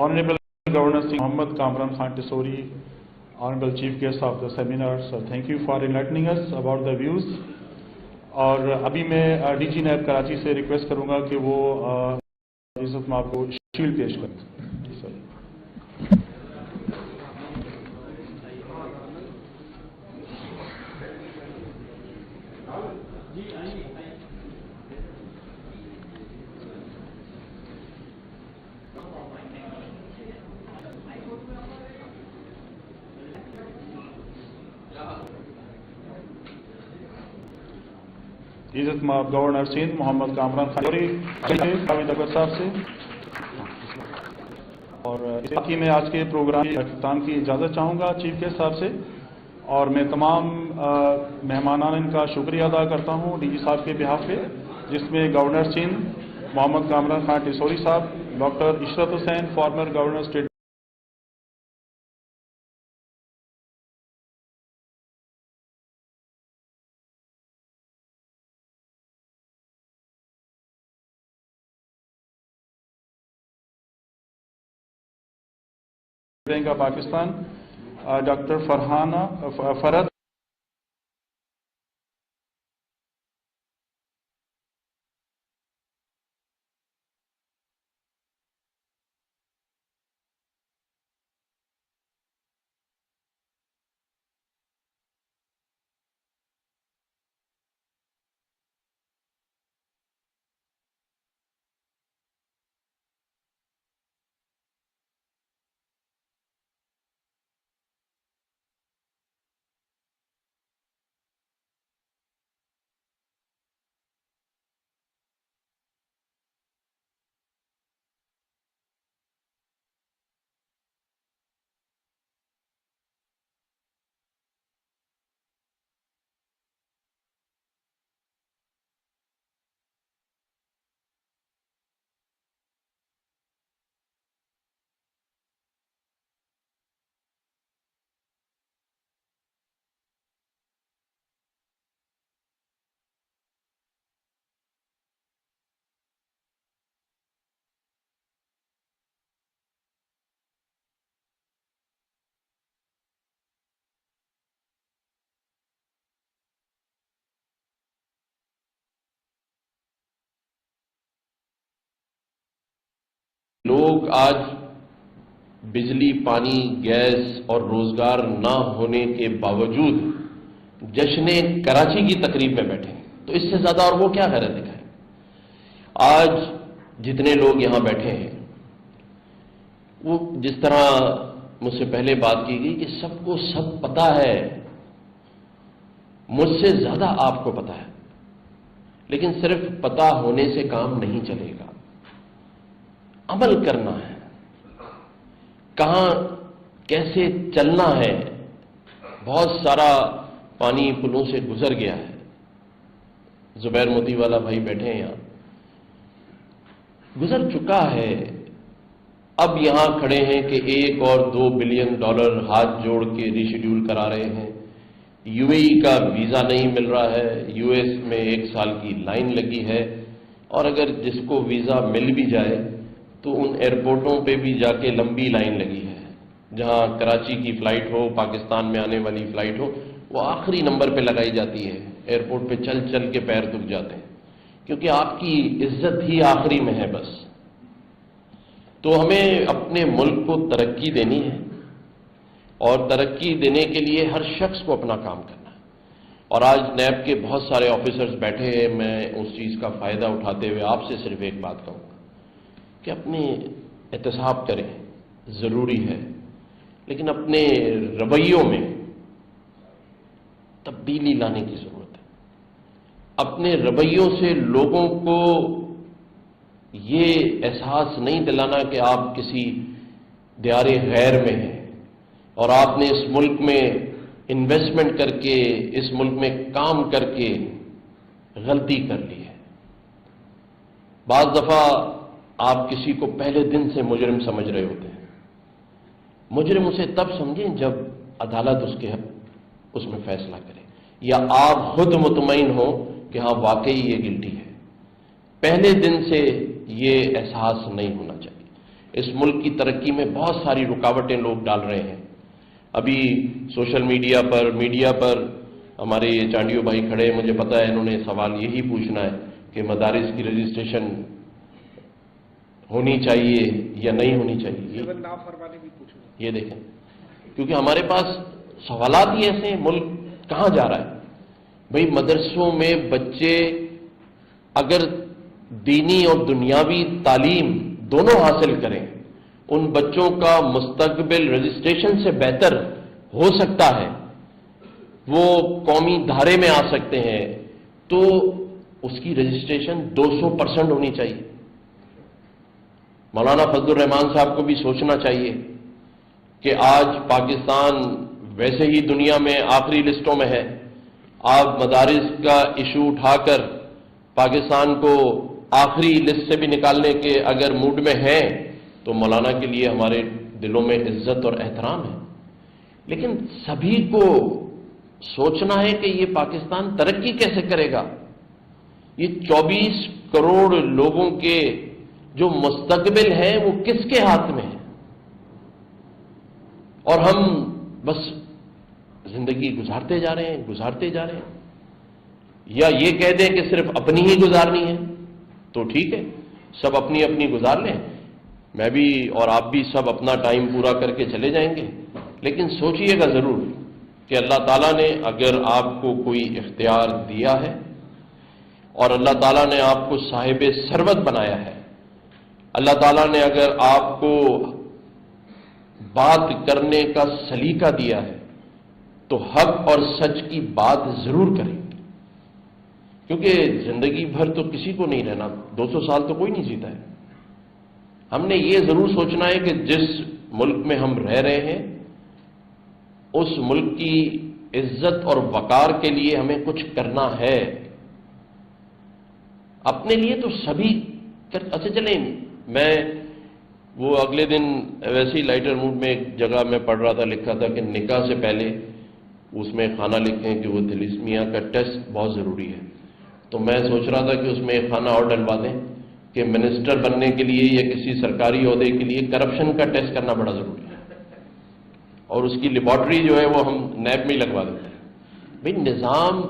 Honorable Governor Singh Mohammad Kamran Khan Tesori, Honorable Chief Guest of the seminar, so thank you for enlightening us about the views. اور ابھی میں DG NAB Karachi سے request کروں گا کہ وہ عزت مآب کو شیلڈ پیش کریں. عزت مآب گورنر سندھ محمد کامران خان جاوید اکبر صاحب سے. اور اس واقعی میں آج کے پروگرام کے اختتام کی اجازت چاہوں گا چیف گیسٹ صاحب سے. اور میں تمام مہمانان کا شکریہ ادا کرتا ہوں DG صاحب کے بہاف پہ، جس میں governor Sindh Muhammad Kamran Khan Tessori sahib, doctor Ishrat Husain former governor State Bank of Pakistan, doctor Fard لوگ آج بجلی، پانی، گیس اور روزگار نہ ہونے کے باوجود جشن کراچی کی تقریب میں بیٹھے ہیں، تو اس سے زیادہ اور وہ کیا غیرت دکھائیں؟ آج جتنے لوگ یہاں بیٹھے ہیں وہ جس طرح مجھ سے پہلے بات کی گئی کہ سب کو سب پتہ ہے، مجھ سے زیادہ آپ کو پتہ ہے، لیکن صرف پتہ ہونے سے کام نہیں چلے گا، عمل کرنا ہے، کہاں کیسے چلنا ہے. بہت سارا پانی پلوں سے گزر گیا ہے. زبیر موتی والا بھائی بیٹھے ہیں یہاں، گزر چکا ہے. اب یہاں کھڑے ہیں کہ $1 اور $2 بلین ہاتھ جوڑ کے ری شیڈیول کرا رہے ہیں. UAE کا ویزا نہیں مل رہا ہے، US میں 1 سال کی لائن لگی ہے، اور اگر جس کو ویزا مل بھی جائے تو ان ایئرپورٹوں پہ بھی جا کے لمبی لائن لگی ہے. جہاں کراچی کی فلائٹ ہو، پاکستان میں آنے والی فلائٹ ہو، وہ آخری نمبر پہ لگائی جاتی ہے. ایئرپورٹ پہ چل چل کے پیر دکھ جاتے ہیں، کیونکہ آپ کی عزت ہی آخری میں ہے بس. تو ہمیں اپنے ملک کو ترقی دینی ہے، اور ترقی دینے کے لیے ہر شخص کو اپنا کام کرنا ہے. اور آج نیب کے بہت سارے آفیسرز بیٹھے ہیں. میں اس چیز کا فائدہ اٹھاتے ہوئے آپ سے صرف ایک بات کہوں گا کہ اپنے احتساب کریں، ضروری ہے، لیکن اپنے رویوں میں تبدیلی لانے کی ضرورت ہے. اپنے رویوں سے لوگوں کو یہ احساس نہیں دلانا کہ آپ کسی دیار غیر میں ہیں اور آپ نے اس ملک میں انویسٹمنٹ کر کے، اس ملک میں کام کر کے غلطی کر لی ہے. بعض دفعہ آپ کسی کو پہلے دن سے مجرم سمجھ رہے ہوتے ہیں. مجرم اسے تب سمجھیں جب عدالت اس میں فیصلہ کرے, یا آپ خود مطمئن ہو کہ ہاں واقعی یہ گلٹی ہے. پہلے دن سے یہ احساس نہیں ہونا چاہیے. اس ملک کی ترقی میں بہت ساری رکاوٹیں لوگ ڈال رہے ہیں. ابھی سوشل میڈیا پر ہمارے یہ چانڈیو بھائی کھڑے ہیں, مجھے پتا ہے انہوں نے سوال یہی پوچھنا ہے کہ مدارس کی رجسٹریشن ہونی چاہیے یا نہیں ہونی چاہیے. یہ دیکھیں, کیونکہ ہمارے پاس سوالات ہی ایسے ہیں. ملک کہاں جا رہا ہے بھئی؟ مدرسوں میں بچے اگر دینی اور دنیاوی تعلیم دونوں حاصل کریں, ان بچوں کا مستقبل رجسٹریشن سے بہتر ہو سکتا ہے, وہ قومی دھارے میں آ سکتے ہیں, تو اس کی رجسٹریشن 200% ہونی چاہیے. مولانا فضل الرحمان صاحب کو بھی سوچنا چاہیے کہ آج پاکستان ویسے ہی دنیا میں آخری لسٹوں میں ہے. آپ مدارس کا ایشو اٹھا کر پاکستان کو آخری لسٹ سے بھی نکالنے کے اگر موڈ میں ہیں تو مولانا کے لیے ہمارے دلوں میں عزت اور احترام ہے. لیکن سبھی کو سوچنا ہے کہ یہ پاکستان ترقی کیسے کرے گا. یہ 24 کروڑ لوگوں کے جو مستقبل ہے وہ کس کے ہاتھ میں ہے؟ اور ہم بس زندگی گزارتے جا رہے ہیں. یا یہ کہہ دیں کہ صرف اپنی ہی گزارنی ہے تو ٹھیک ہے, سب اپنی اپنی گزار لیں, میں بھی اور آپ بھی سب اپنا ٹائم پورا کر کے چلے جائیں گے. لیکن سوچئے گا ضرور کہ اللہ تعالیٰ نے اگر آپ کو کوئی اختیار دیا ہے اور اللہ تعالیٰ نے آپ کو صاحب ثروت بنایا ہے, اللہ تعالیٰ نے اگر آپ کو بات کرنے کا سلیقہ دیا ہے تو حق اور سچ کی بات ضرور کریں. کیونکہ زندگی بھر تو کسی کو نہیں رہنا, 200 سال تو کوئی نہیں جیتا ہے. ہم نے یہ ضرور سوچنا ہے کہ جس ملک میں ہم رہ رہے ہیں اس ملک کی عزت اور وقار کے لیے ہمیں کچھ کرنا ہے. اپنے لیے تو سبھی اچھا چلیں, میں وہ اگلے دن ویسے ہی لائٹر موڈ میں ایک جگہ میں پڑھ رہا تھا, لکھا تھا کہ نکاح سے پہلے اس میں خانہ لکھیں کہ وہ تھیلیسیمیا کا ٹیسٹ بہت ضروری ہے. تو میں سوچ رہا تھا کہ اس میں ایک خانہ اور ڈلوا دیں کہ منسٹر بننے کے لیے یا کسی سرکاری عہدے کے لیے کرپشن کا ٹیسٹ کرنا بڑا ضروری ہے, اور اس کی لیبارٹری جو ہے وہ ہم نیب میں لگوا دیتے ہیں. بھئی نظام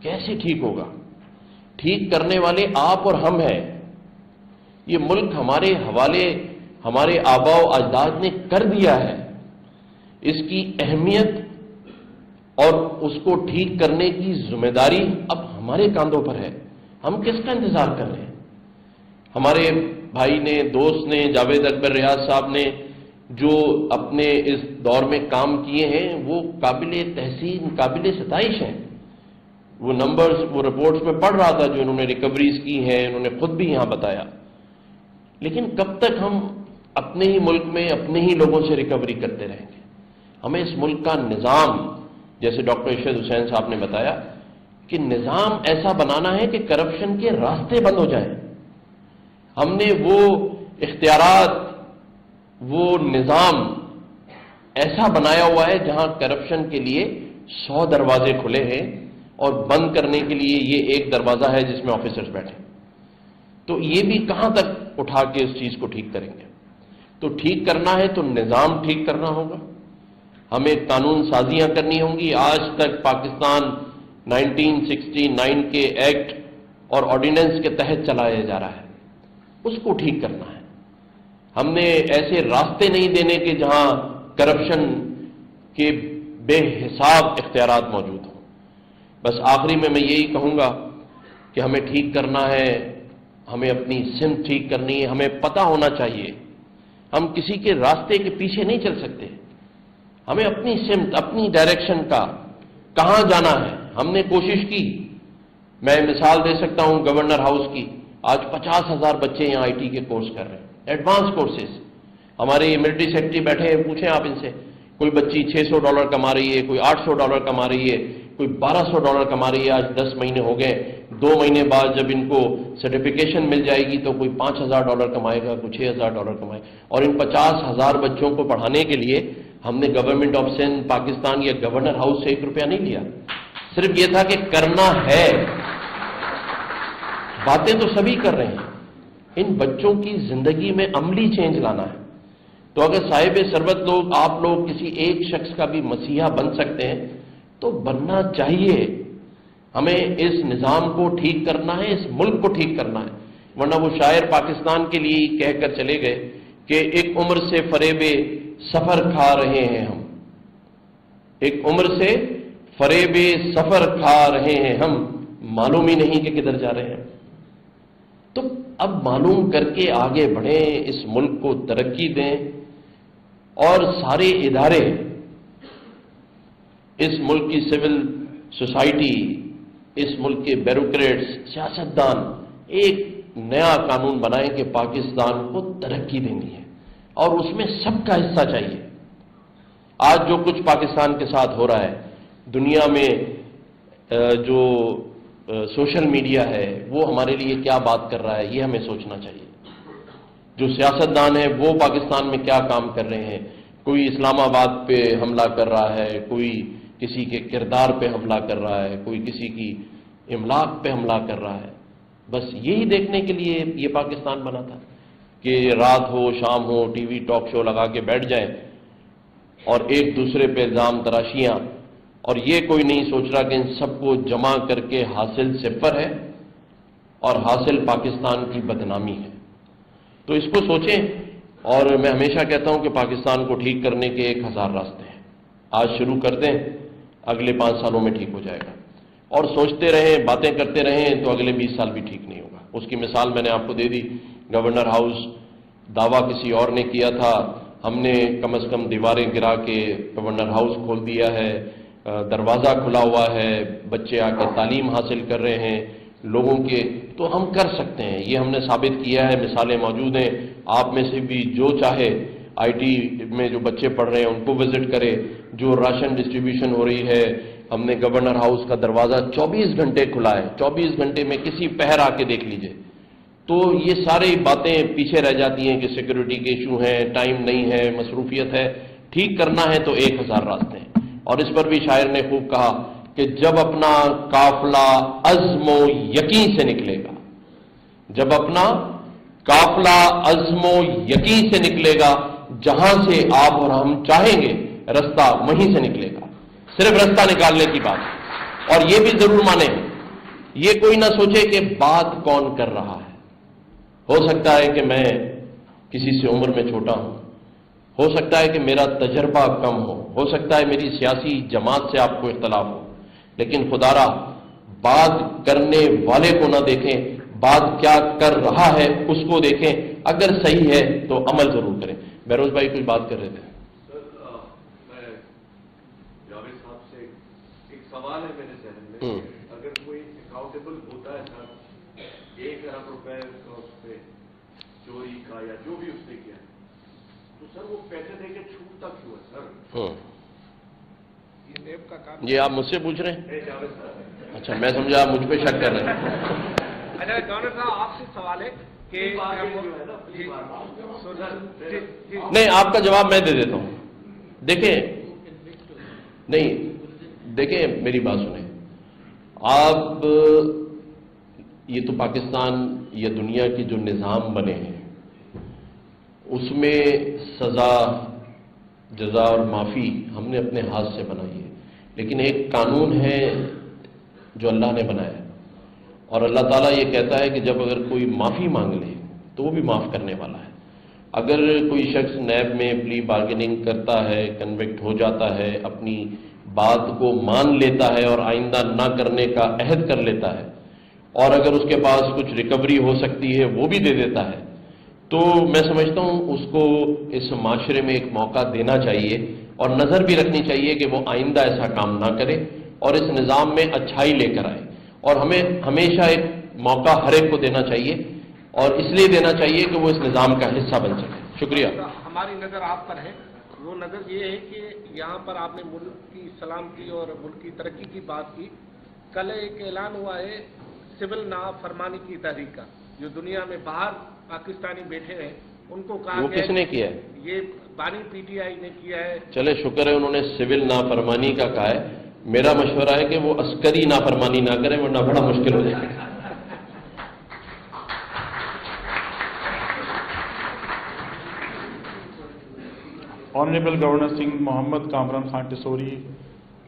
کیسے ٹھیک ہوگا؟ ٹھیک کرنے والے آپ اور ہم ہیں. یہ ملک ہمارے حوالے ہمارے آباء و اجداد نے کر دیا ہے. اس کی اہمیت اور اس کو ٹھیک کرنے کی ذمہ داری اب ہمارے کاندھوں پر ہے. ہم کس کا انتظار کر رہے ہیں؟ ہمارے بھائی نے, دوست نے, جاوید اکبر ریاض صاحب نے جو اپنے اس دور میں کام کیے ہیں وہ قابل تحسین, قابل ستائش ہیں. وہ نمبرز, وہ رپورٹس میں پڑھ رہا تھا جو انہوں نے ریکوریز کی ہیں, انہوں نے خود بھی یہاں بتایا. لیکن کب تک ہم اپنے ہی ملک میں اپنے ہی لوگوں سے ریکوری کرتے رہیں گے؟ ہمیں اس ملک کا نظام, جیسے ڈاکٹر ارشد حسین صاحب نے بتایا, کہ نظام ایسا بنانا ہے کہ کرپشن کے راستے بند ہو جائیں. ہم نے وہ اختیارات, وہ نظام ایسا بنایا ہوا ہے جہاں کرپشن کے لیے 100 دروازے کھلے ہیں اور بند کرنے کے لیے یہ ایک دروازہ ہے جس میں آفیسرز بیٹھے. تو یہ بھی کہاں تک اٹھا کے اس چیز کو ٹھیک کریں گے؟ تو ٹھیک کرنا ہے تو نظام ٹھیک کرنا ہوگا, ہمیں قانون سازیاں کرنی ہوں گی. آج تک پاکستان 1969 کے ایکٹ اور آرڈیننس کے تحت چلایا جا رہا ہے, اس کو ٹھیک کرنا ہے. ہم نے ایسے راستے نہیں دینے کہ جہاں کرپشن کے بے حساب اختیارات موجود ہوں. بس آخری میں یہی کہوں گا کہ ہمیں ٹھیک کرنا ہے, ہمیں اپنی سمت ٹھیک کرنی ہے. ہمیں پتہ ہونا چاہیے, ہم کسی کے راستے کے پیچھے نہیں چل سکتے. ہمیں اپنی سمت, اپنی ڈائریکشن کا کہاں جانا ہے. ہم نے کوشش کی, میں مثال دے سکتا ہوں گورنر ہاؤس کی. آج 50,000 بچے یہاں IT کے کورس کر رہے ہیں, ایڈوانس کورسز. ہمارے ملٹری سیکرٹری بیٹھے ہیں, پوچھیں آپ ان سے, کوئی بچی $600 کما رہی ہے, کوئی $800 کما رہی ہے, کوئی $1200 کما رہی ہے، آج 10 مہینے ہو گئے، 2 مہینے بعد جب ان کو سرٹیفکیشن مل جائے گی تو کوئی $5000 کمائے گا، کوئی $6000 کمائے گا، اور ان 50,000 بچوں کو پڑھانے کے لیے ہم نے گورنمنٹ آف سندھ پاکستان یا گورنر ہاؤس سے 1 روپیہ نہیں لیا، صرف یہ تھا کہ کرنا ہے۔ باتیں تو سبھی کر رہے ہیں، ان بچوں کی زندگی میں عملی چینج لانا ہے۔ تو اگر صاحب ثروت لوگ، آپ لوگ کسی ایک شخص کا بھی مسیحا بن سکتے ہیں تو بننا چاہیے۔ ہمیں اس نظام کو ٹھیک کرنا ہے، اس ملک کو ٹھیک کرنا ہے، ورنہ وہ شاعر پاکستان کے لیے کہہ کر چلے گئے کہ ایک عمر سے فریب سفر کھا رہے ہیں ہم، ایک عمر سے فریب سفر کھا رہے ہیں ہم، معلوم ہی نہیں کہ کدھر جا رہے ہیں۔ تو اب معلوم کر کے آگے بڑھیں، اس ملک کو ترقی دیں، اور سارے ادارے، اس ملک کی سول سوسائٹی، اس ملک کے بیوروکریٹس، سیاستدان ایک نیا قانون بنائیں کہ پاکستان کو ترقی دینی ہے، اور اس میں سب کا حصہ چاہیے۔ آج جو کچھ پاکستان کے ساتھ ہو رہا ہے، دنیا میں جو سوشل میڈیا ہے وہ ہمارے لیے کیا بات کر رہا ہے، یہ ہمیں سوچنا چاہیے۔ جو سیاستدان ہیں وہ پاکستان میں کیا کام کر رہے ہیں، کوئی اسلام آباد پہ حملہ کر رہا ہے، کوئی کسی کے کردار پہ حملہ کر رہا ہے، کوئی کسی کی املاک پہ حملہ کر رہا ہے۔ بس یہی دیکھنے کے لیے یہ پاکستان بنا تھا کہ رات ہو شام ہو ٹی وی ٹاک شو لگا کے بیٹھ جائیں اور ایک دوسرے پہ الزام تراشیاں، اور یہ کوئی نہیں سوچ رہا کہ ان سب کو جمع کر کے حاصل صفر ہے اور حاصل پاکستان کی بدنامی ہے۔ تو اس کو سوچیں، اور میں ہمیشہ کہتا ہوں کہ پاکستان کو ٹھیک کرنے کے 1000 راستے ہیں۔ آج شروع کر دیں، اگلے 5 سالوں میں ٹھیک ہو جائے گا، اور سوچتے رہیں، باتیں کرتے رہیں تو اگلے 20 سال بھی ٹھیک نہیں ہوگا۔ اس کی مثال میں نے آپ کو دے دی، گورنر ہاؤس دعویٰ کسی اور نے کیا تھا، ہم نے کم از کم دیواریں گرا کے گورنر ہاؤس کھول دیا ہے، دروازہ کھلا ہوا ہے، بچے آ کے تعلیم حاصل کر رہے ہیں لوگوں کے، تو ہم کر سکتے ہیں، یہ ہم نے ثابت کیا ہے، مثالیں موجود ہیں۔ آپ میں سے بھی جو چاہے آئی ٹی میں جو بچے پڑھ رہے ہیں ان کو وزٹ کرے، جو راشن ڈسٹریبیوشن ہو رہی ہے، ہم نے گورنر ہاؤس کا دروازہ 24 گھنٹے کھلا ہے، 24 گھنٹے میں کسی پہر آ کے دیکھ لیجئے۔ تو یہ ساری باتیں پیچھے رہ جاتی ہیں کہ سیکورٹی کے ایشو ہیں، ٹائم نہیں ہے، مصروفیت ہے، ٹھیک کرنا ہے تو 1000 راستے ہیں۔ اور اس پر بھی شاعر نے خوب کہا کہ جب اپنا قافلہ عزم و یقین سے نکلے گا، جب اپنا قافلہ عزم و یقین سے نکلے گا، جہاں سے آپ اور ہم چاہیں گے رستہ وہیں سے نکلے گا، صرف رستہ نکالنے کی بات۔ اور یہ بھی ضرور مانیں، یہ کوئی نہ سوچے کہ بات کون کر رہا ہے۔ ہو سکتا ہے کہ میں کسی سے عمر میں چھوٹا ہوں، ہو سکتا ہے کہ میرا تجربہ کم ہو سکتا ہے میری سیاسی جماعت سے آپ کو اختلاف ہو، لیکن خدا را بات کرنے والے کو نہ دیکھیں، بات کیا کر رہا ہے اس کو دیکھیں، اگر صحیح ہے تو عمل ضرور کریں۔ بہروز بھائی کوئی بات کر رہے تھے؟ سر میں جاوید صاحب سے ایک سوال ہے میرے ذہن میں، اگر کوئی اکاؤنٹیبل ہوتا ہے سر 1 ارب روپے اس پہ چوری کا یا جو بھی اس نے کیا تو سر وہ پیسے دے کے چھوٹتا کیوں ہے سر؟ یہ نیب کا کام۔ یہ آپ مجھ سے پوچھ رہے ہیں؟ جاوید صاحب۔ اچھا، میں سمجھا آپ مجھ پہ شک کر رہے ہیں۔ اچھا گورنر صاحب آپ سے سوال ہے کہ نہیں، آپ کا جواب میں دے دیتا ہوں۔ دیکھیں میری بات سنیں، آپ یہ تو پاکستان یا دنیا کے جو نظام بنے ہیں اس میں سزا جزا اور معافی ہم نے اپنے ہاتھ سے بنائی ہے، لیکن ایک قانون ہے جو اللہ نے بنایا، اور اللہ تعالیٰ یہ کہتا ہے کہ جب اگر کوئی معافی مانگ لے تو وہ بھی معاف کرنے والا ہے۔ اگر کوئی شخص نیب میں پلی بارگیننگ کرتا ہے، کنوکٹ ہو جاتا ہے، اپنی بات کو مان لیتا ہے اور آئندہ نہ کرنے کا عہد کر لیتا ہے، اور اگر اس کے پاس کچھ ریکوری ہو سکتی ہے وہ بھی دے دیتا ہے، تو میں سمجھتا ہوں اس کو اس معاشرے میں ایک موقع دینا چاہیے، اور نظر بھی رکھنی چاہیے کہ وہ آئندہ ایسا کام نہ کرے اور اس نظام میں اچھائی لے کر آئے۔ اور ہمیں ہمیشہ ایک موقع ہر ایک کو دینا چاہیے، اور اس لیے دینا چاہیے کہ وہ اس نظام کا حصہ بن سکے۔ شکریہ۔ ہماری نظر آپ پر ہے، وہ نظر یہ ہے کہ یہاں پر آپ نے ملک کی سلامتی اور ملک کی ترقی کی بات کی. کل ایک اعلان ہوا ہے سول نافرمانی کی تحریک کا، جو دنیا میں باہر پاکستانی بیٹھے ہیں ان کو کہا وہ گیا کس نے کیا ہے؟ یہ بانی پی ٹی آئی نے کیا ہے. چلے شکر ہے انہوں نے سول نافرمانی کا کہا ہے. میرا مشورہ ہے کہ وہ عسکری نافرمانی نہ کریں ورنہ بڑا مشکل ہو جائے گا. Honorable Governor Singh Mohammad Kamran Khan Tesori,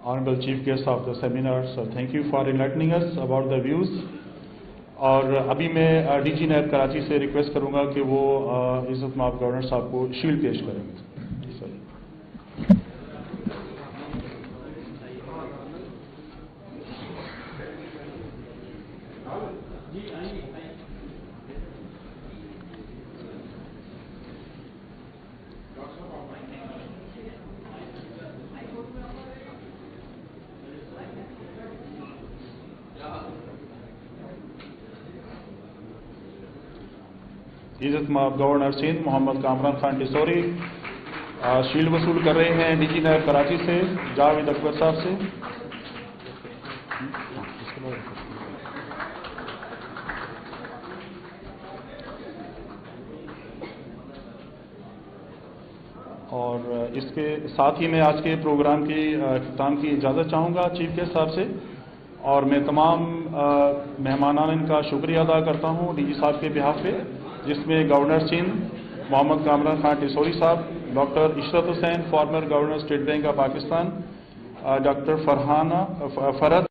Honorable Chief Guest of the seminar, so thank you for enlightening us about the views. اور ابھی میں ڈی جی نیب کراچی سے ریکویسٹ کروں گا کہ وہ عزت مآب گورنر صاحب کو شیلڈ پیش کریں گے. عزت مآب گورنر سندھ محمد کامران خان ٹیسوری شیلڈ وصول کر رہے ہیں ڈی جی نیب کراچی سے جاوید اکبر صاحب سے. اور اس کے ساتھ ہی میں آج کے پروگرام کی اختتام کی اجازت چاہوں گا چیف گیسٹ صاحب سے. اور میں تمام مہمانان کا شکریہ ادا کرتا ہوں ڈی جی صاحب کے بہاف پہ، جس میں governor Sindh Muhammad Kamran Khan Tessori sahib, doctor Ishrat Husain former governor State Bank of Pakistan, doctor Farhana فرد